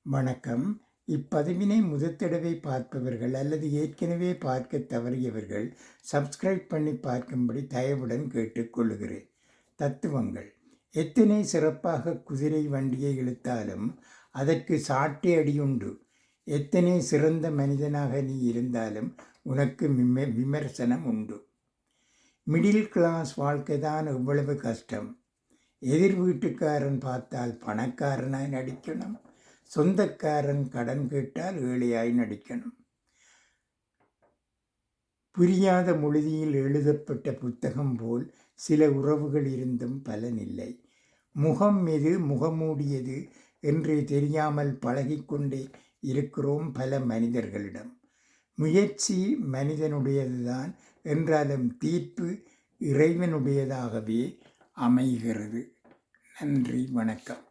வணக்கம். இப்பதிவினை முதற்தடவை பார்ப்பவர்கள் அல்லது ஏற்கனவே பார்க்க தவறியவர்கள் சப்ஸ்கிரைப் பண்ணி பார்க்கும்படி தயவுடன் கேட்டுக்கொள்கிறேன். தத்துவங்கள். எத்தனை சிறப்பாக குதிரை வண்டியை இழுத்தாலும் அதற்கு சாட்டை அடியுண்டு. எத்தனை சிறந்த மனிதனாக நீ இருந்தாலும் உனக்கு விமர்சனம் உண்டு. மிடில் கிளாஸ் வாழ்க்கைதான் எவ்வளவு கஷ்டம். எதிர் வீட்டுக்காரன் பார்த்தால் பணக்காரனாய் நடிக்கணும், சொந்தக்காரன் கடன் கேட்டால் ஏழையாய் நடிக்கணும். புரியாத மொழியில் எழுதப்பட்ட புத்தகம் போல் சில உறவுகள் இருந்தும் பலனில்லை. முகம் எது முகமூடியது என்று தெரியாமல் பழகிக்கொண்டே இருக்கிறோம் பல மனிதர்களிடம். முயற்சி மனிதனுடையதுதான் என்றாலும் தீர்ப்பு இறைவனுடையதாகவே அமைகிறது. நன்றி, வணக்கம்.